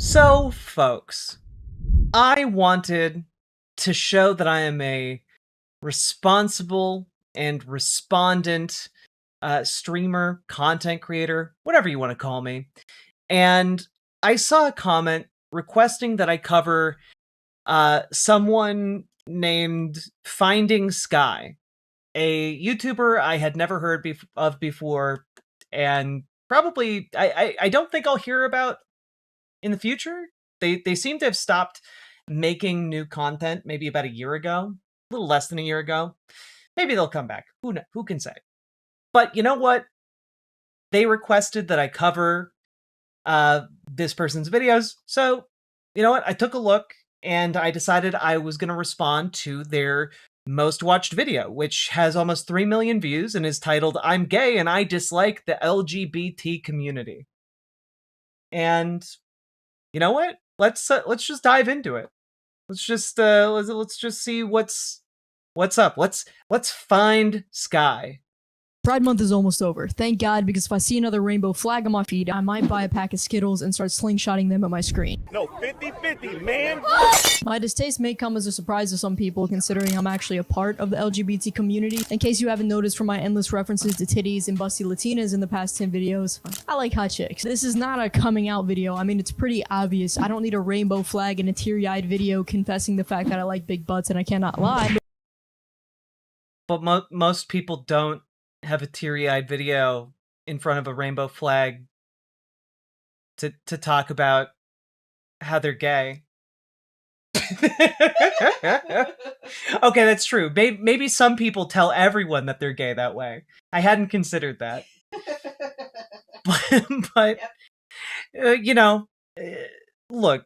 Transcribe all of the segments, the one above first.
So, folks, I wanted to show that I am a responsible and respondent streamer, content creator, whatever you want to call me. And I saw a comment requesting that I cover someone named Finding Sky, a YouTuber I had never heard of before, and probably I don't think I'll hear about in the future. They seem to have stopped making new content maybe about a year ago, a little less than a year ago. Maybe they'll come back. Who can say? But you know what? They requested that I cover this person's videos. So, you know what? I took a look and I decided I was going to respond to their most watched video, which has almost 3 million views and is titled "I'm Gay and I Dislike the LGBT Community." And you know what? Let's just dive into it. Let's just see what's up. Let's find Sky. Pride Month is almost over. Thank God, because if I see another rainbow flag on my feed, I might buy a pack of Skittles and start slingshotting them at my screen. No, 50-50, man. My distaste may come as a surprise to some people, considering I'm actually a part of the LGBT community. In case you haven't noticed from my endless references to titties and busty Latinas in the past 10 videos, I like hot chicks. This is not a coming out video. I mean, it's pretty obvious. I don't need a rainbow flag and a teary-eyed video confessing the fact that I like big butts and I cannot lie. But most people don't have a teary-eyed video in front of a rainbow flag to talk about how they're gay. Okay, that's true. Maybe some people tell everyone that they're gay that way. I hadn't considered that. but you know, look,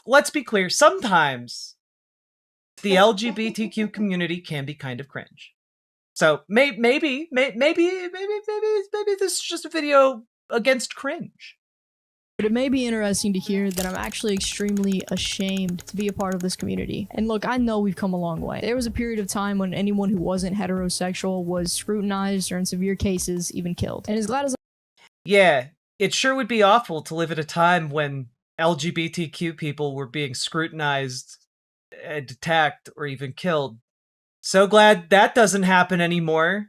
let's be clear. Sometimes the LGBTQ community can be kind of cringe. So maybe this is just a video against cringe. But it may be interesting to hear that I'm actually extremely ashamed to be a part of this community. And look, I know we've come a long way. There was a period of time when anyone who wasn't heterosexual was scrutinized or in severe cases even killed. And as glad as Yeah, it sure would be awful to live at a time when LGBTQ people were being scrutinized and attacked or even killed. So glad that doesn't happen anymore.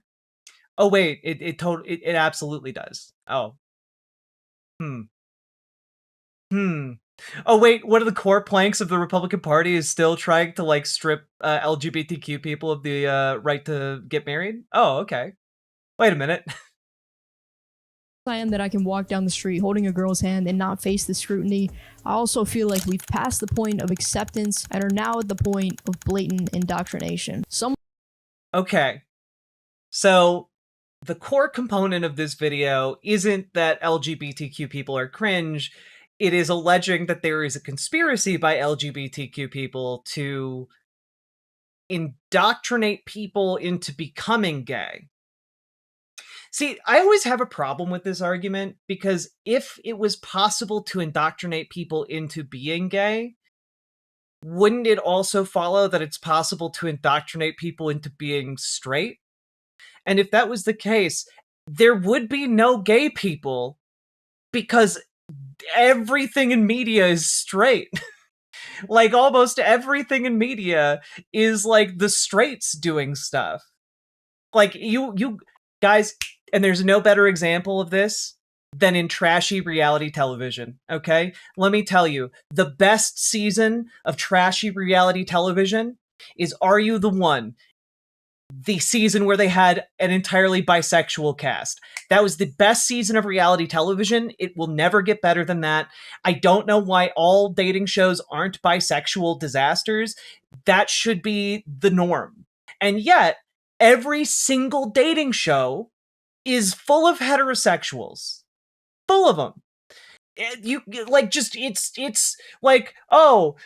Oh wait, it absolutely does. Oh. Oh wait, one of the core planks of the Republican Party is still trying to like strip LGBTQ people of the right to get married? Oh, okay. Wait a minute. I am that I can walk down the street holding a girl's hand and not face the scrutiny, I also feel like we've passed the point of acceptance and are now at the point of blatant indoctrination. Okay. So the core component of this video isn't that LGBTQ people are cringe. It is alleging that there is a conspiracy by LGBTQ people to indoctrinate people into becoming gay. See, I always have a problem with this argument because if it was possible to indoctrinate people into being gay, wouldn't it also follow that it's possible to indoctrinate people into being straight? And if that was the case, there would be no gay people because everything in media is straight. Like almost everything in media is like the straights doing stuff. Like you guys, and there's no better example of this than in trashy reality television, okay? Let me tell you, the best season of trashy reality television is Are You the One? The season where they had an entirely bisexual cast. That was the best season of reality television. It will never get better than that. I don't know why all dating shows aren't bisexual disasters. That should be the norm. And yet, every single dating show is full of heterosexuals. Full of them. You like just it's like, oh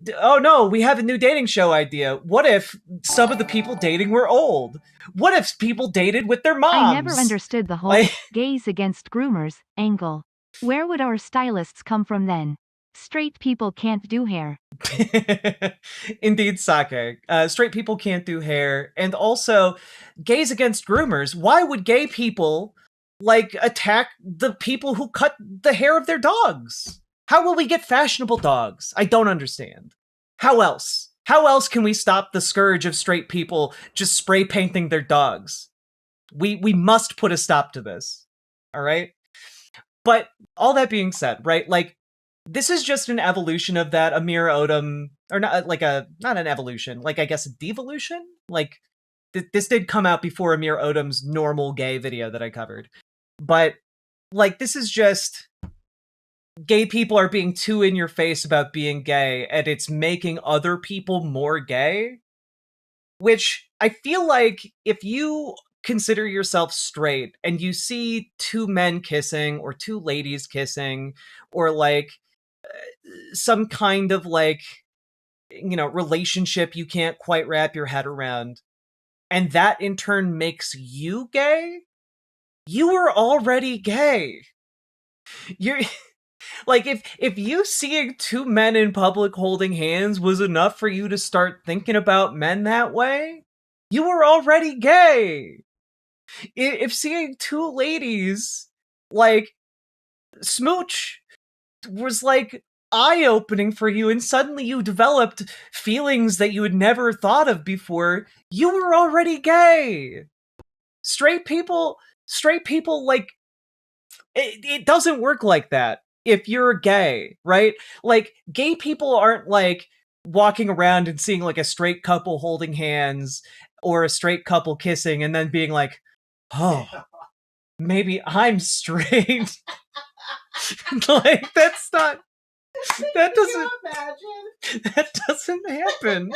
no, we have a new dating show idea. What if some of the people dating were old? What if people dated with their moms? I never understood the whole gays against groomers angle. Where would our stylists come from then? Straight people can't do hair. Indeed, Sake. Straight people can't do hair. And also, gays against groomers. Why would gay people, like, attack the people who cut the hair of their dogs? How will we get fashionable dogs? I don't understand. How else? How else can we stop the scourge of straight people just spray painting their dogs? We must put a stop to this. All right? But all that being said, right? Like, this is just an evolution of that Amir Odom, or not like not an evolution, like I guess a devolution? Like, this did come out before Amir Odom's normal gay video that I covered. But, like, this is just gay people are being too in your face about being gay, and it's making other people more gay. Which I feel like if you consider yourself straight and you see two men kissing or two ladies kissing or like some kind of like, you know, relationship you can't quite wrap your head around, and that in turn makes you gay, you were already gay. You're like, if you seeing two men in public holding hands was enough for you to start thinking about men that way, you were already gay. If seeing two ladies like smooch was like eye-opening for you and suddenly you developed feelings that you had never thought of before, you were already gay. Straight people like it doesn't work like that. If you're gay, right? Like, gay people aren't like walking around and seeing like a straight couple holding hands or a straight couple kissing and then being like, oh, maybe I'm straight. Like, that's not, that doesn't happen.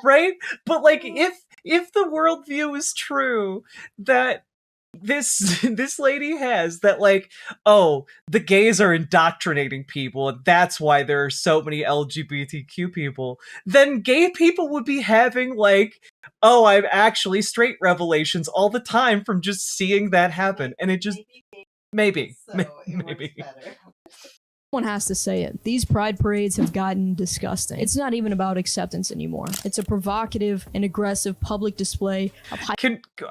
Right? But like, if the worldview is true that this lady has, that like, oh, the gays are indoctrinating people and that's why there are so many LGBTQ people, then gay people would be having like, oh, I'm actually straight revelations all the time from just seeing that happen. And it just maybe One has to say it. These pride parades have gotten disgusting. It's not even about acceptance anymore. It's a provocative and aggressive public display of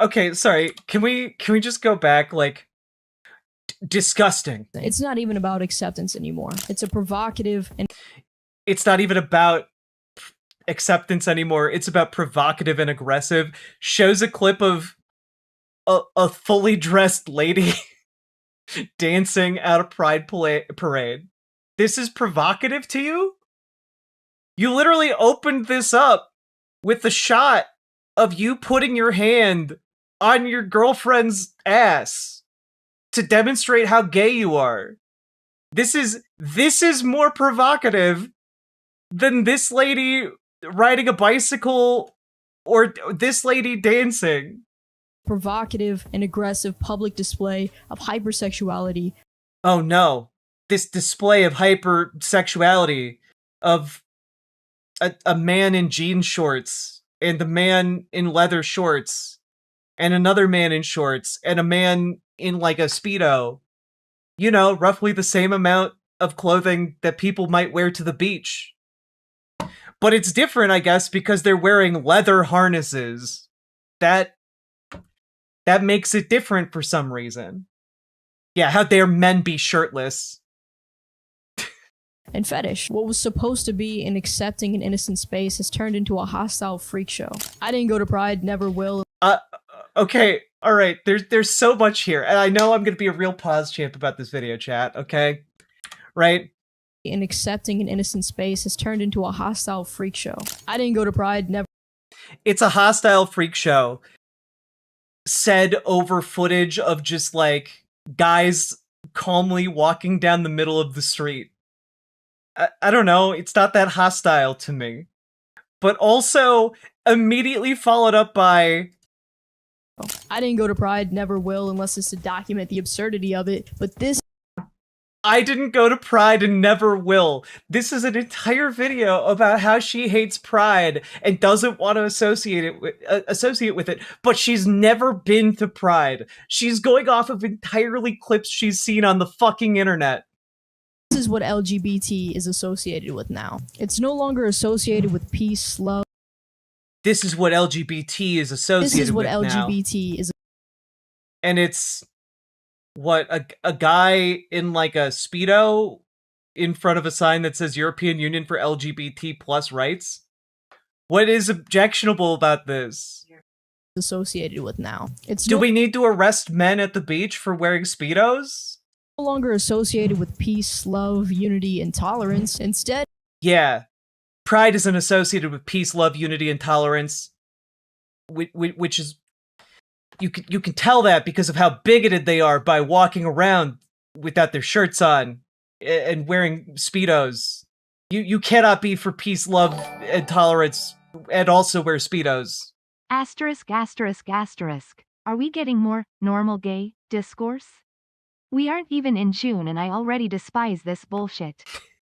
okay, sorry. Can we just go back like disgusting? It's not even about acceptance anymore. It's a provocative and it's not even about acceptance anymore. It's about provocative and aggressive. Shows a clip of a fully dressed lady dancing at a pride parade. This is provocative to you? You literally opened this up with the shot of you putting your hand on your girlfriend's ass to demonstrate how gay you are. This is more provocative than this lady riding a bicycle or this lady dancing. Provocative and aggressive public display of hypersexuality. Oh no. This display of hypersexuality of a man in jean shorts and a man in leather shorts and another man in shorts and a man in like a Speedo. You know, roughly the same amount of clothing that people might wear to the beach. But it's different, I guess, because they're wearing leather harnesses. That makes it different for some reason. Yeah, how dare men be shirtless? And fetish. What was supposed to be an accepting and innocent space has turned into a hostile freak show. I didn't go to Pride, never will. Okay, alright, there's so much here, and I know I'm gonna be a real pause champ about this video, chat, okay? Right? An accepting and innocent space has turned into a hostile freak show. I didn't go to Pride, never. It's a hostile freak show said over footage of just like guys calmly walking down the middle of the street. I don't know, it's not that hostile to me. But also immediately followed up by, I didn't go to Pride, never will, unless it's to document the absurdity of it, but this I didn't go to Pride and never will. This is an entire video about how she hates Pride and doesn't want to associate with it, but she's never been to Pride. She's going off of entirely clips she's seen on the fucking internet. This is what LGBT is associated with now. It's no longer associated with peace, love. This is what LGBT is associated with now. This is what LGBT is. And it's what, a guy in like a Speedo in front of a sign that says European Union for LGBT plus rights? What is objectionable about this? associated with now. It's Do no we need to arrest men at the beach for wearing Speedos? longer associated with peace, love, unity, and tolerance. Instead, Yeah. Pride isn't associated with peace, love, unity, and tolerance. Which is... You can tell that because of how bigoted they are by walking around without their shirts on and wearing Speedos. You cannot be for peace, love, and tolerance and also wear Speedos. Asterisk, asterisk, asterisk. Are we getting more normal gay discourse? We aren't even in June and I already despise this bullshit.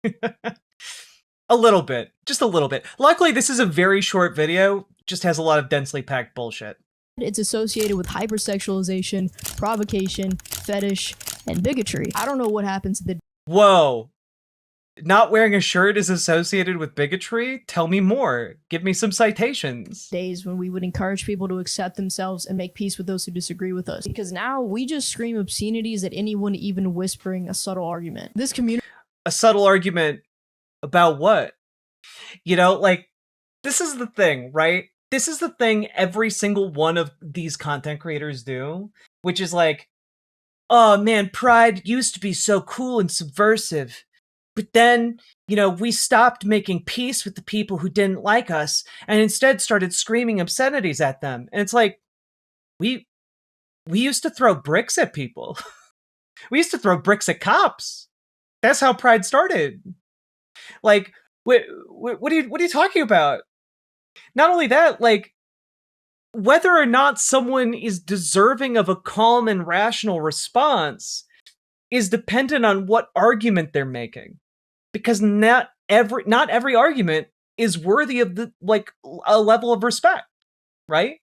A little bit. Just a little bit. Luckily, this is a very short video. Just has a lot of densely packed bullshit. it's associated with hypersexualization, provocation, fetish, and bigotry. I don't know what happened to the Whoa. Not wearing a shirt is associated with bigotry? Tell me more. Give me some citations. days when we would encourage people to accept themselves and make peace with those who disagree with us. Because now we just scream obscenities at anyone even whispering a subtle argument. This community A subtle argument about what? You know, like, this is the thing, right? This is the thing every single one of these content creators do, which is like, oh man, Pride used to be so cool and subversive. But then, you know, we stopped making peace with the people who didn't like us and instead started screaming obscenities at them. And it's like, we used to throw bricks at people. We used to throw bricks at cops. That's how Pride started. Like, what are you talking about? Not only that, like, whether or not someone is deserving of a calm and rational response is dependent on what argument they're making. Because not every argument is worthy of a level of respect, right?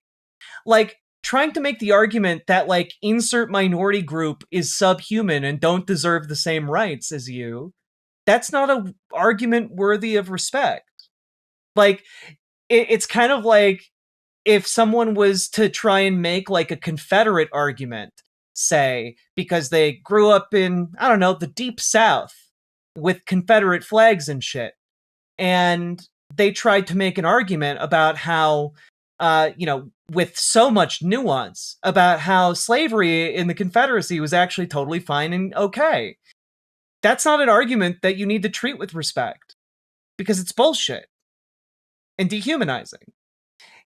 Like, trying to make the argument that, like, insert minority group is subhuman and don't deserve the same rights as you, that's not an argument worthy of respect. Like, it's kind of like if someone was to try and make, like, a Confederate argument, say, because they grew up in, I don't know, the Deep South with Confederate flags and shit, and they tried to make an argument about how, with so much nuance, about how slavery in the Confederacy was actually totally fine and okay. That's not an argument that you need to treat with respect, because it's bullshit and dehumanizing.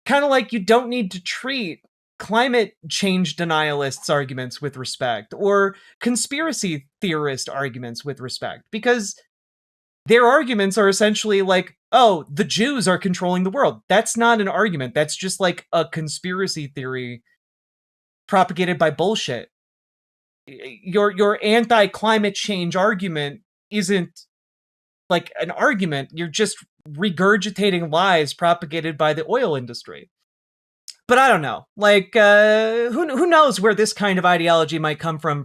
Kind of like you don't need to treat climate change denialists' arguments with respect, or conspiracy theorist arguments with respect, because their arguments are essentially like, oh, the Jews are controlling the world. That's not an argument. That's just like a conspiracy theory propagated by bullshit. Your anti-climate change argument isn't like an argument. You're just regurgitating lies propagated by the oil industry. But I don't know. Like, who knows where this kind of ideology might come from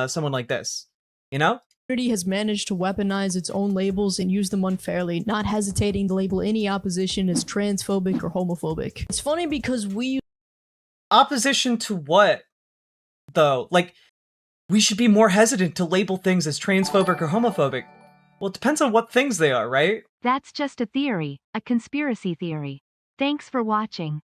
someone like this, you know? community has managed to weaponize its own labels and use them unfairly, not hesitating to label any opposition as transphobic or homophobic. It's funny because we Opposition to what, though? Like, we should be more hesitant to label things as transphobic or homophobic. Well, it depends on what things they are, right? That's just a theory, a conspiracy theory. Thanks for watching.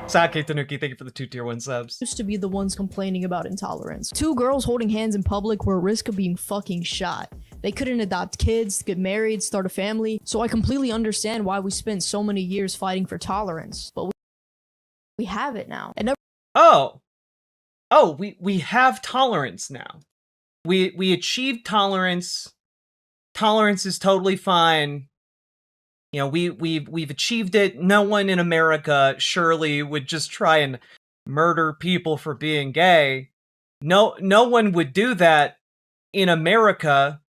Sake Tanuki, thank you for the 2 tier 1 subs. used to be the ones complaining about intolerance. 2 girls holding hands in public were at risk of being fucking shot. They couldn't adopt kids, get married, start a family, so I completely understand why we spent so many years fighting for tolerance. But we have it now. And we have tolerance now. We achieved tolerance. Tolerance is totally fine. You know, we've achieved it. No one in America surely would just try and murder people for being gay. No one would do that in America.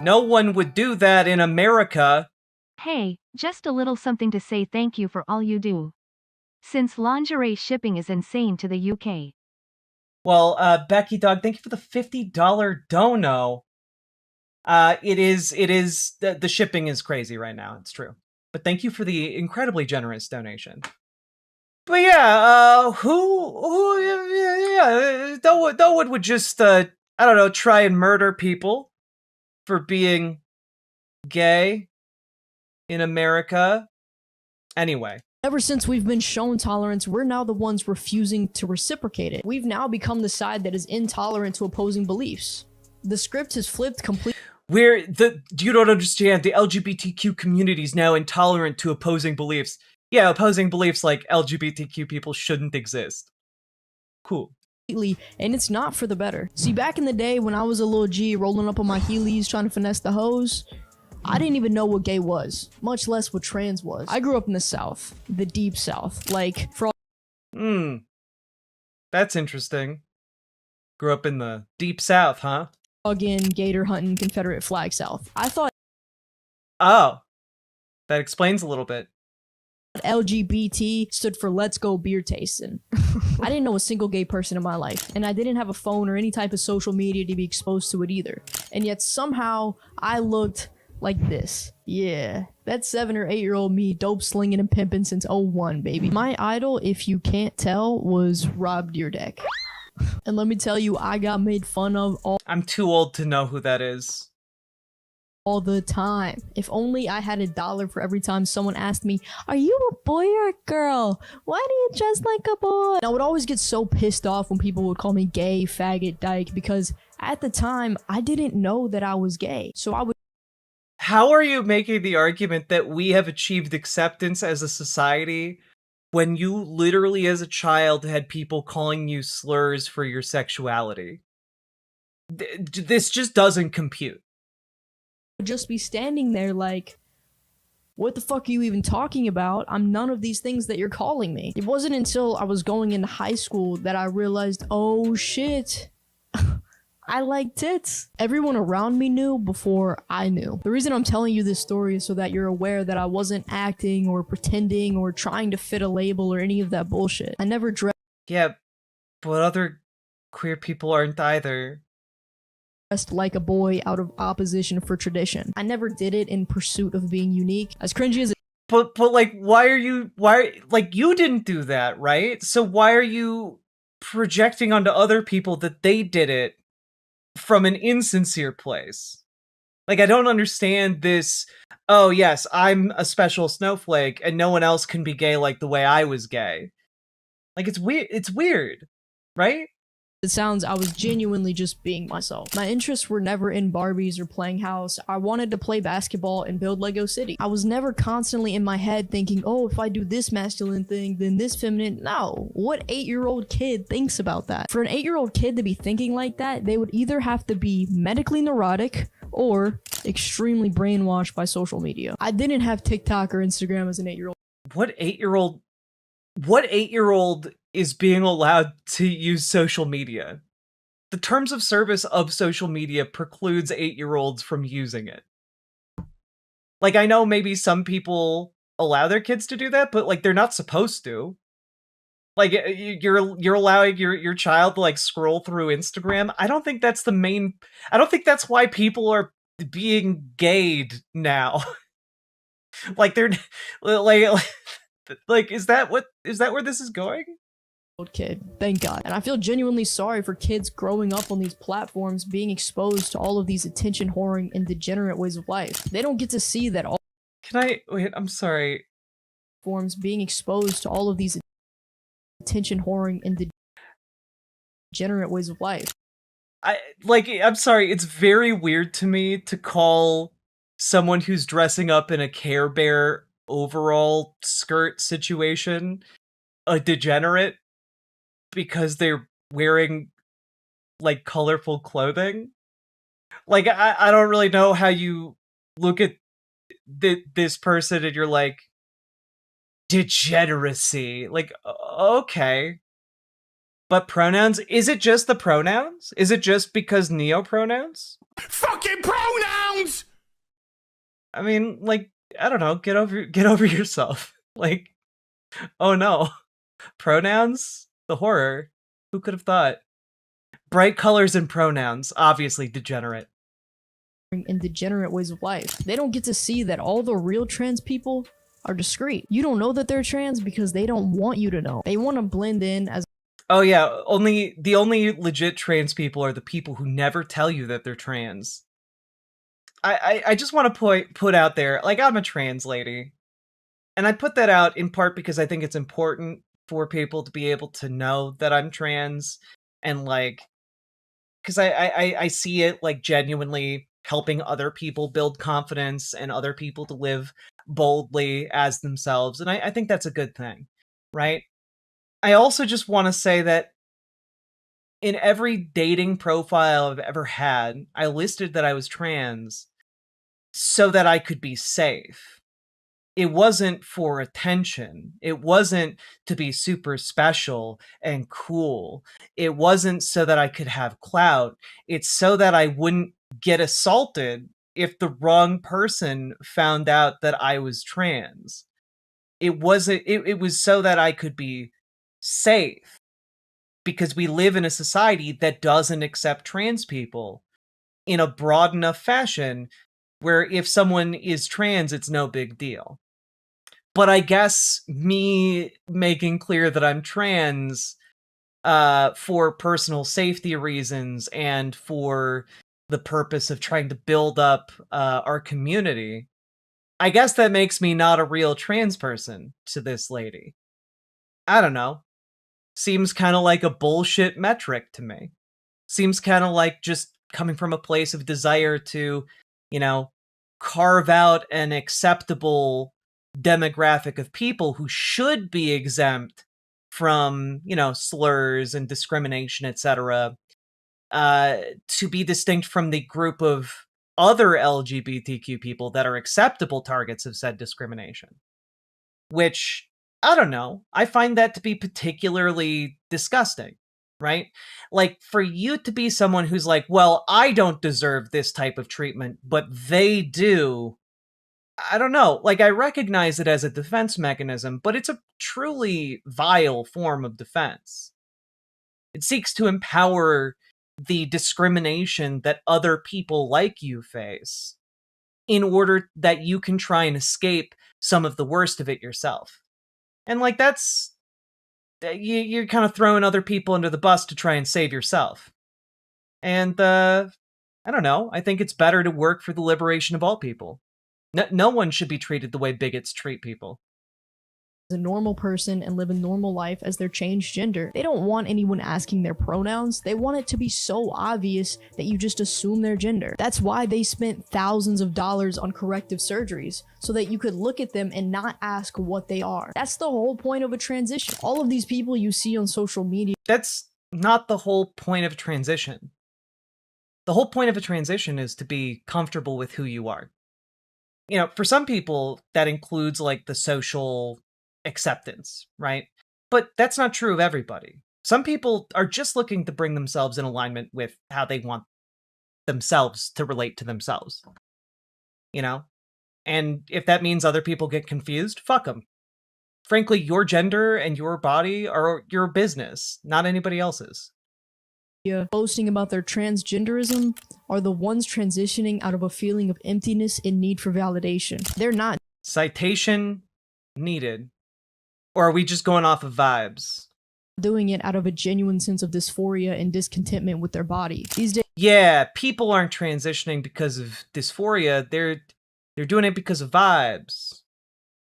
No one would do that in America. Hey, just a little something to say thank you for all you do. Since lingerie shipping is insane to the UK. Well, Becky Dog, thank you for the $50 dono. It is, the shipping is crazy right now, it's true. But thank you for the incredibly generous donation. But yeah, Dawood would just, I don't know, try and murder people for being gay in America. Anyway. Ever since we've been shown tolerance, we're now the ones refusing to reciprocate it. We've now become the side that is intolerant to opposing beliefs. The script has flipped completely. You don't understand, the LGBTQ community is now intolerant to opposing beliefs. Yeah, opposing beliefs like LGBTQ people shouldn't exist. Cool. And it's not for the better. See, back in the day when I was a little G rolling up on my Heelys trying to finesse the hoes, I didn't even know what gay was, much less what trans was. I grew up in the South, the deep South, like for all that's interesting. Grew up in the deep South, huh? Again, gator hunting, Confederate flag South. I thought Oh, that explains a little bit. LGBT stood for let's go beer tasting. I didn't know a single gay person in my life, and I didn't have a phone or any type of social media to be exposed to it either. And yet somehow I looked like this. Yeah, that 7 or 8-year-old me dope slinging and pimping since 01, baby. My idol, if you can't tell, was Rob Deerdeck. And let me tell you, I got made fun of I'm too old to know who that is. All the time. If only I had $1 for every time someone asked me, are you a boy or a girl? Why do you dress like a boy? And I would always get so pissed off when people would call me gay, faggot, dyke, because at the time, I didn't know that I was gay. So I would. How are you making the argument that we have achieved acceptance as a society when you literally as a child had people calling you slurs for your sexuality? This just doesn't compute. Just be standing there like, what the fuck are you even talking about? I'm none of these things that you're calling me. It wasn't until I was going into high school that I realized, oh shit, I like tits. Everyone around me knew before I knew. The reason I'm telling you this story is so that you're aware that I wasn't acting or pretending or trying to fit a label or any of that bullshit. I never dressed. Yeah, but other queer people aren't either. Like a boy out of opposition for tradition. I never did it in pursuit of being unique. As cringy as it. But like, like, you didn't do that, right? So why are you projecting onto other people that they did it from an insincere place? Like, I don't understand this, oh yes, I'm a special snowflake and no one else can be gay like the way I was gay. Like, it's weird, right? It sounds, I was genuinely just being myself. My interests were never in Barbies or playing house. I wanted to play basketball and build Lego City. I was never constantly in my head thinking, oh, if I do this masculine thing, then this feminine. No. What 8-year-old kid thinks about that? For an 8-year-old kid to be thinking like that, they would either have to be medically neurotic or extremely brainwashed by social media. I didn't have TikTok or Instagram as an 8-year-old. What 8-year-old is being allowed to use social media? The terms of service of social media precludes 8-year-olds from using it. Like, I know maybe some people allow their kids to do that, but like, they're not supposed to. Like, you're allowing your child to like scroll through Instagram. I don't think that's why people are being gayed now. Like, they're like, is that where this is going? Kid, thank God. And I feel genuinely sorry for kids growing up on these platforms being exposed to all of these attention whoring and degenerate ways of life. They don't get to see that all. I'm sorry. Forms being exposed to all of these attention whoring and degenerate ways of life. I'm sorry, it's very weird to me to call someone who's dressing up in a Care Bear overall skirt situation a degenerate because they're wearing like colorful clothing. Like, I don't really know how you look at this person and you're like, degeneracy. Like, okay. But pronouns? Is it just the pronouns? Is it just because neo-pronouns? Fucking pronouns! I mean, like, I don't know, get over yourself. Like, oh no. Pronouns? The horror. Who could have thought? Bright colors and pronouns, obviously degenerate. In degenerate ways of life. They don't get to see that all the real trans people are discreet. You don't know that they're trans because they don't want you to know. They want to blend in as. Oh yeah, the only legit trans people are the people who never tell you that they're trans. I just want to put out there, like, I'm a trans lady. And I put that out in part because I think it's important for people to be able to know that I'm trans, and like, because I see it like genuinely helping other people build confidence and other people to live boldly as themselves. And I think that's a good thing, right? I also just want to say that in every dating profile I've ever had, I listed that I was trans so that I could be safe. It wasn't for attention. It wasn't to be super special and cool. It wasn't so that I could have clout. It's so that I wouldn't get assaulted if the wrong person found out that I was trans. It was so that I could be safe, because we live in a society that doesn't accept trans people in a broad enough fashion where if someone is trans, it's no big deal. But I guess me making clear that I'm trans for personal safety reasons and for the purpose of trying to build up our community, I guess that makes me not a real trans person to this lady. I don't know. Seems kind of like a bullshit metric to me. Seems kind of like just coming from a place of desire to, you know, carve out an acceptable demographic of people who should be exempt from, you know, slurs and discrimination, etc., to be distinct from the group of other LGBTQ people that are acceptable targets of said discrimination. Which, I don't know, I find that to be particularly disgusting, right? Like, for you to be someone who's like, well, I don't deserve this type of treatment, but they do. I don't know, like, I recognize it as a defense mechanism, but it's a truly vile form of defense. It seeks to empower the discrimination that other people like you face in order that you can try and escape some of the worst of it yourself. And, like, that's... you're kind of throwing other people under the bus to try and save yourself. And, I don't know, I think it's better to work for the liberation of all people. No one should be treated the way bigots treat people. A normal person and live a normal life as their changed gender. They don't want anyone asking their pronouns. They want it to be so obvious that you just assume their gender. That's why they spent thousands of dollars on corrective surgeries, so that you could look at them and not ask what they are. That's the whole point of a transition. All of these people you see on social media. That's not the whole point of a transition. The whole point of a transition is to be comfortable with who you are. You know, for some people, that includes, like, the social acceptance, right? But that's not true of everybody. Some people are just looking to bring themselves in alignment with how they want themselves to relate to themselves. You know? And if that means other people get confused, fuck them. Frankly, your gender and your body are your business, not anybody else's. Boasting about their transgenderism are the ones transitioning out of a feeling of emptiness and need for validation. They're not. Citation needed. Or are we just going off of vibes? Doing it out of a genuine sense of dysphoria and discontentment with their body. These days, yeah, people aren't transitioning because of dysphoria. They're doing it because of vibes.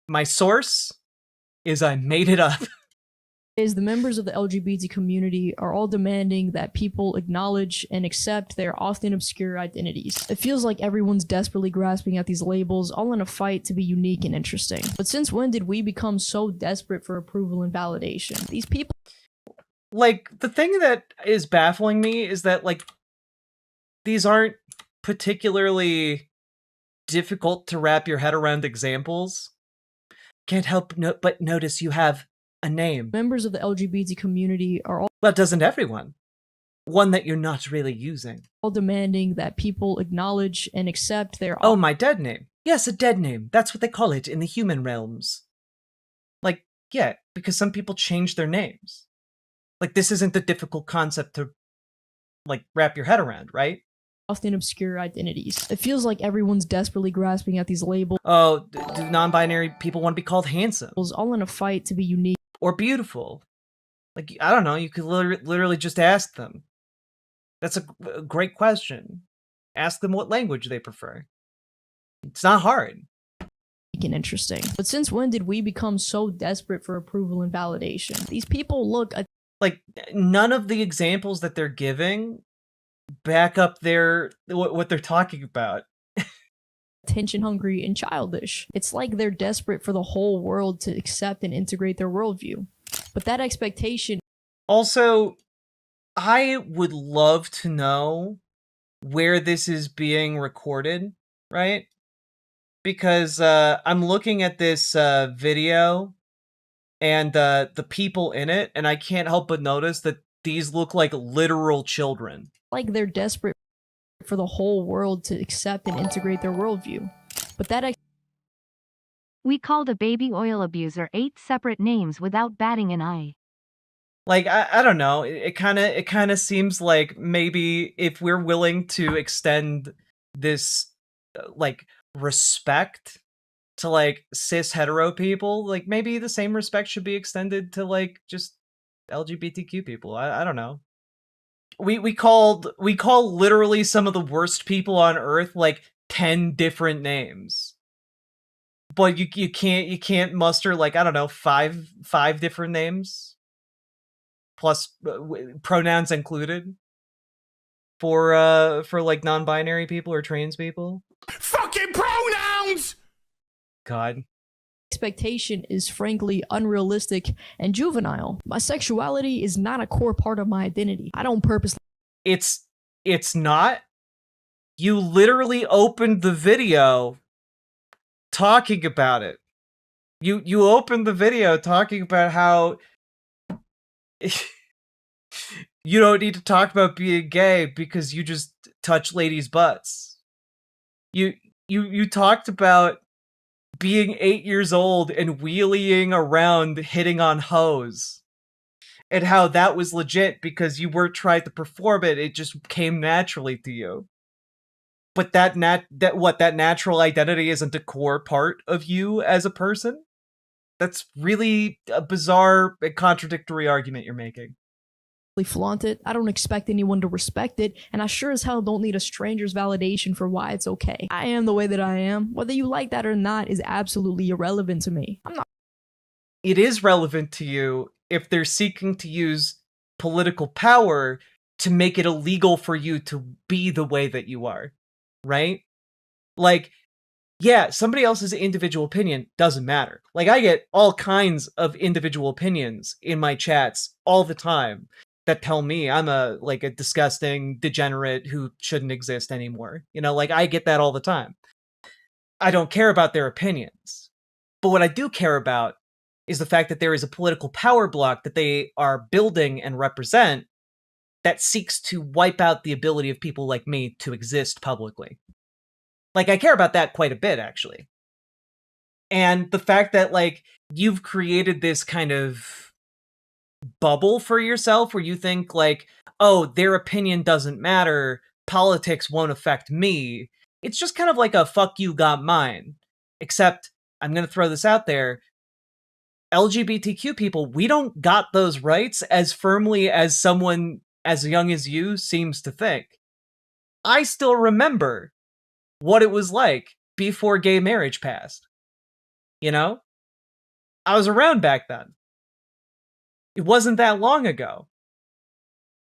My source is I made it up. the members of the LGBT community are all demanding that people acknowledge and accept their often obscure identities. It feels like everyone's desperately grasping at these labels, all in a fight to be unique and interesting. But since when did we become so desperate for approval and validation? These people... Like, the thing that is baffling me is that, like, these aren't particularly difficult to wrap your head around examples. Can't help but notice you have a name. Members of the LGBT community are all... Well, doesn't everyone? One that you're not really using. All demanding that people acknowledge and accept their... Oh, my dead name. Yes, a dead name. That's what they call it in the human realms. Like, yeah, because some people change their names. Like, this isn't a difficult concept to, like, wrap your head around, right? Often obscure identities. It feels like everyone's desperately grasping at these labels. Oh, do non-binary people want to be called handsome? All in a fight to be unique. Or beautiful. Like, I don't know, you could literally just ask them. That's a great question. Ask them what language they prefer. It's not hard. And interesting. But since when did we become so desperate for approval and validation? These people look like none of the examples that they're giving back up what they're talking about. attention hungry and childish. It's like they're desperate for the whole world to accept and integrate their worldview. But that expectation. Also, I would love to know where this is being recorded, right? Because I'm looking at this video and the people in it, and I can't help but notice that these look like literal children. Like they're desperate for the whole world to accept and integrate their worldview. But that we called a baby oil abuser 8 separate names without batting an eye. Like, I don't know, it kind of seems like maybe if we're willing to extend this, like, respect to, like, cis hetero people, like, maybe the same respect should be extended to, like, just LGBTQ people. I don't know. We call literally some of the worst people on Earth, like, 10 different names. But you can't muster, like, I don't know, five different names? Plus pronouns included for like non-binary people or trans people. Fucking pronouns! God. Expectation is frankly unrealistic and juvenile. My sexuality is not a core part of my identity. I don't purposely. It's not. You literally opened the video talking about it. You opened the video talking about how you don't need to talk about being gay because you just touch ladies' butts. You talked about being 8 years old and wheeling around hitting on hoes. And how that was legit because you weren't trying to perform it, it just came naturally to you. But that natural identity isn't a core part of you as a person? That's really a bizarre and contradictory argument you're making. Flaunt it. I don't expect anyone to respect it, and I sure as hell don't need a stranger's validation for why it's okay. I am the way that I am. Whether you like that or not is absolutely irrelevant to me. I'm not. It is relevant to you if they're seeking to use political power to make it illegal for you to be the way that you are, right? Like, yeah, somebody else's individual opinion doesn't matter. Like, I get all kinds of individual opinions in my chats all the time that tell me I'm a disgusting degenerate who shouldn't exist anymore. You know, like, I get that all the time. I don't care about their opinions. But what I do care about is the fact that there is a political power block that they are building and represent that seeks to wipe out the ability of people like me to exist publicly. Like, I care about that quite a bit, actually. And the fact that, like, you've created this kind of bubble for yourself where you think, like, oh, their opinion doesn't matter, politics won't affect me. It's just kind of like a fuck you got mine. Except, I'm gonna throw this out there, LGBTQ people, we don't got those rights as firmly as someone as young as you seems to think. I still remember what it was like before gay marriage passed. You know? I was around back then. It wasn't that long ago.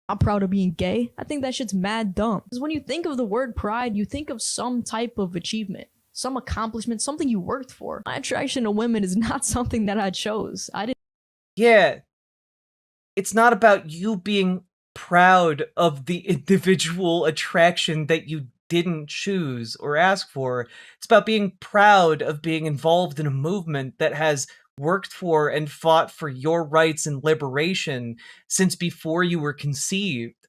I'm proud of being gay. I think that shit's mad dumb. Because when you think of the word pride, you think of some type of achievement, some accomplishment, something you worked for. My attraction to women is not something that I chose. I didn't. Yeah. It's not about you being proud of the individual attraction that you didn't choose or ask for. It's about being proud of being involved in a movement that has worked for and fought for your rights and liberation since before you were conceived.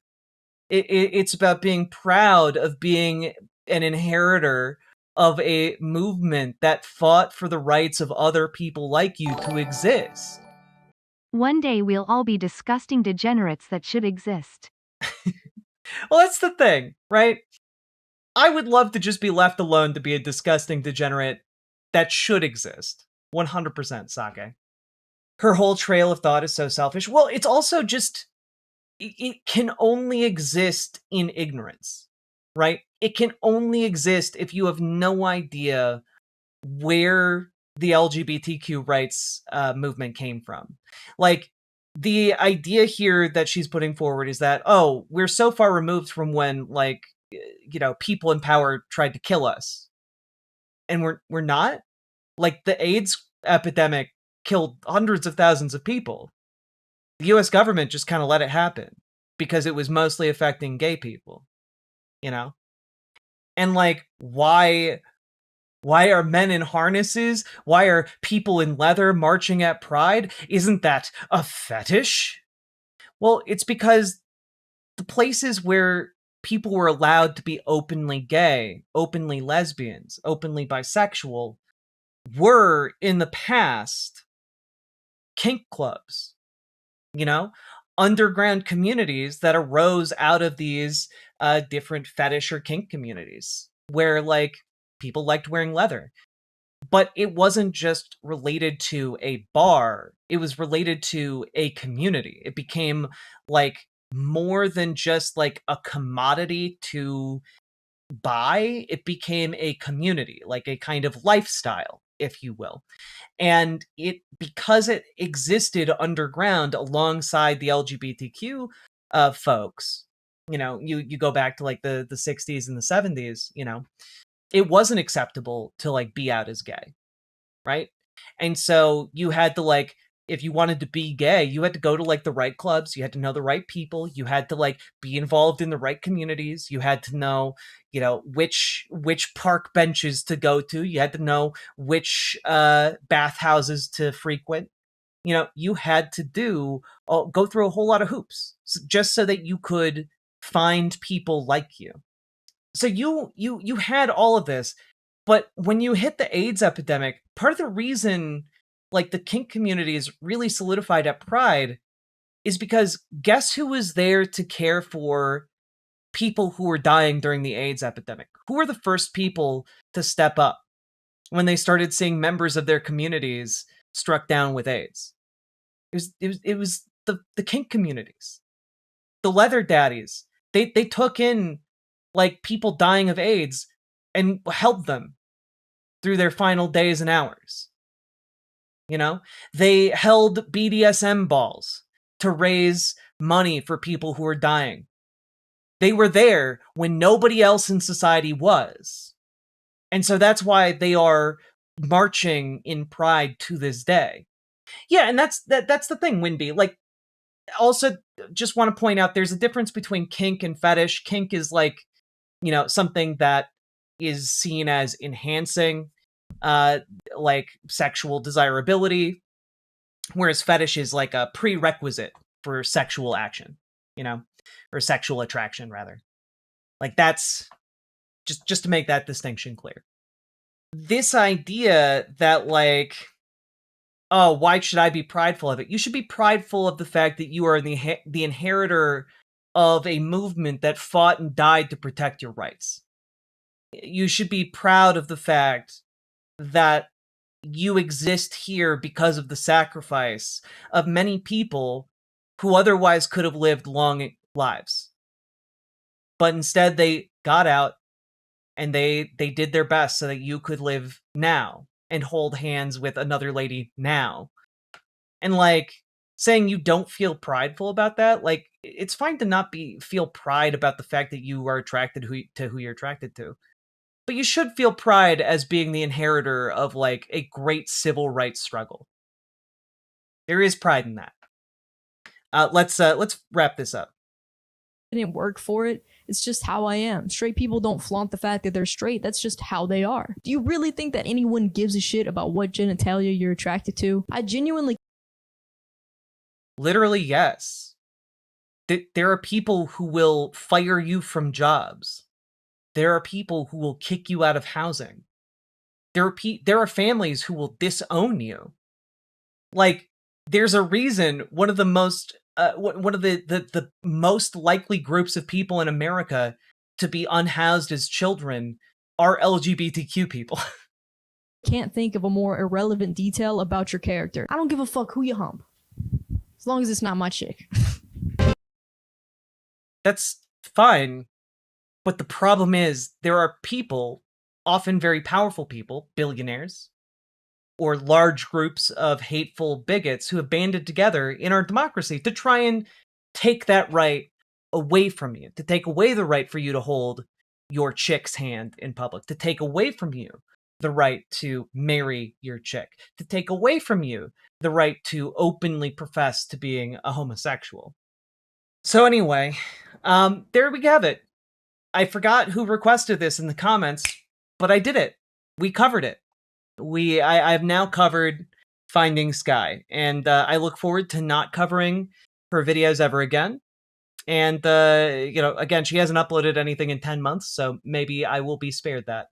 It's about being proud of being an inheritor of a movement that fought for the rights of other people like you to exist. One day we'll all be disgusting degenerates that should exist. Well, that's the thing, right? I would love to just be left alone to be a disgusting degenerate that should exist. 100% Sake. her whole trail of thought is so selfish. Well, it's also just it can only exist in ignorance, right? It can only exist if you have no idea where the LGBTQ rights movement came from. Like, the idea here that she's putting forward is that, oh, we're so far removed from when, like, people in power tried to kill us. And we're not? Like, the AIDS epidemic killed hundreds of thousands of people. The US government just kind of let it happen because it was mostly affecting gay people, you know? And like, why are men in harnesses? Why are people in leather marching at Pride? Isn't that a fetish? Well, it's because the places where people were allowed to be openly gay, openly lesbians, openly bisexual were in the past kink clubs, you know, underground communities that arose out of these different fetish or kink communities where, like, people liked wearing leather. But it wasn't just related to a bar, it was related to a community. It became, like, more than just like a commodity to buy. It became a community, like a kind of lifestyle, if you will. And it, because it existed underground alongside the LGBTQ folks, you go back to like the 60s and the 70s, it wasn't acceptable to like be out as gay, right? And so you had to, like, if you wanted to be gay, you had to go to like the right clubs, you had to know the right people, you had to like be involved in the right communities, you had to know, which park benches to go to, you had to know which bathhouses to frequent. You had to go through a whole lot of hoops just so that you could find people like you. So you had all of this, but when you hit the AIDS epidemic, part of the reason, like, the kink community is really solidified at Pride is because guess who was there to care for people who were dying during the AIDS epidemic? Who were the first people to step up when they started seeing members of their communities struck down with AIDS? It was the kink communities, the leather daddies. They took in, like, people dying of AIDS and helped them through their final days and hours. They held BDSM balls to raise money for people who were dying. They were there when nobody else in society was. And so that's why they are marching in Pride to this day. Yeah, and that's the thing, Winby. Like, also, just want to point out there's a difference between kink and fetish. Kink is like, something that is seen as enhancing like sexual desirability, whereas fetish is like a prerequisite for sexual action, or sexual attraction rather. Like, that's just to make that distinction clear. This idea that, like, oh, why should I be prideful of it? You should be prideful of the fact that you are the inheritor of a movement that fought and died to protect your rights. You should be proud of the fact that you exist here because of the sacrifice of many people who otherwise could have lived long lives. But instead they got out and they did their best so that you could live now and hold hands with another lady now. And, like, saying you don't feel prideful about that, like, it's fine to not feel pride about the fact that you are attracted to who you're attracted to. But you should feel pride as being the inheritor of, like, a great civil rights struggle. There is pride in that. Let's wrap this up. I didn't work for it. It's just how I am. Straight people don't flaunt the fact that they're straight. That's just how they are. Do you really think that anyone gives a shit about what genitalia you're attracted to? I genuinely... Literally, yes. There are people who will fire you from jobs. There are people who will kick you out of housing. There are families who will disown you. Like, there's a reason one of the most most likely groups of people in America to be unhoused as children are LGBTQ people. Can't think of a more irrelevant detail about your character. I don't give a fuck who you hump. As long as it's not my chick. That's fine. But the problem is, there are people, often very powerful people, billionaires, or large groups of hateful bigots who have banded together in our democracy to try and take that right away from you, to take away the right for you to hold your chick's hand in public, to take away from you the right to marry your chick, to take away from you the right to openly profess to being a homosexual. So anyway, there we have it. I forgot who requested this in the comments, but I did it. We covered it. I've now covered Finding Sky, and I look forward to not covering her videos ever again. And, again, she hasn't uploaded anything in 10 months, so maybe I will be spared that.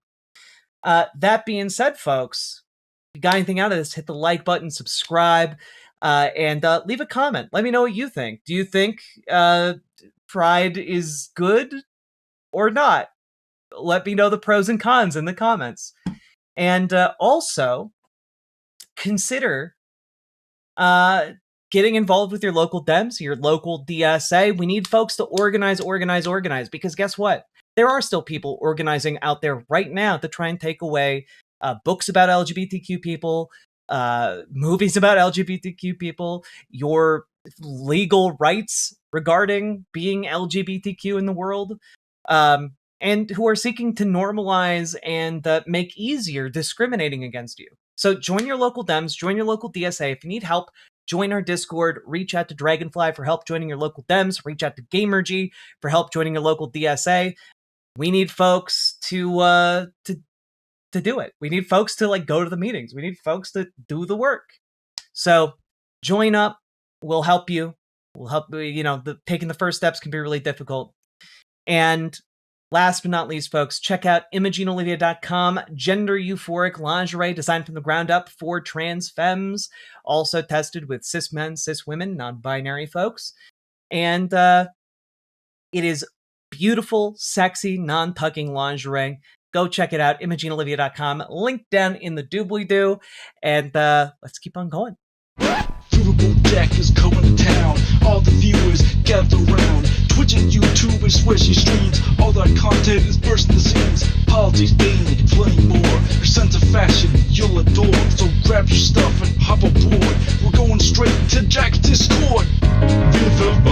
That being said, folks, if you got anything out of this, hit the like button, subscribe, and leave a comment. Let me know what you think. Do you think Pride is good or not? Let me know the pros and cons in the comments. And also, consider getting involved with your local Dems, your local DSA. We need folks to organize, because guess what? There are still people organizing out there right now to try and take away books about LGBTQ people, movies about LGBTQ people, your legal rights regarding being LGBTQ in the world, and who are seeking to normalize and make easier discriminating against you. So join your local Dems, join your local DSA. If you need help, join our Discord, reach out to Dragonfly for help joining your local Dems, reach out to Gamergy for help joining your local DSA. We need folks to do it. We need folks to go to the meetings. We need folks to do the work. So join up. We'll help you. We'll help you. Taking the first steps can be really difficult. And last but not least, folks, check out ImogeneOlivia.com, gender euphoric lingerie designed from the ground up for trans femmes, also tested with cis men, cis women, non-binary folks. And it is beautiful, sexy, non-tugging lingerie. Go check it out, ImogeneOlivia.com. Link down in the doobly-doo. And let's keep on going. Riverboat deck is going to town. All the viewers gather round. Twitch and YouTube is where she streams. All that content is bursting the seams. Politics, gaming, plenty more. Her sense of fashion you'll adore. So grab your stuff and hop aboard. We're going straight to Jack's Discord. Riverboat.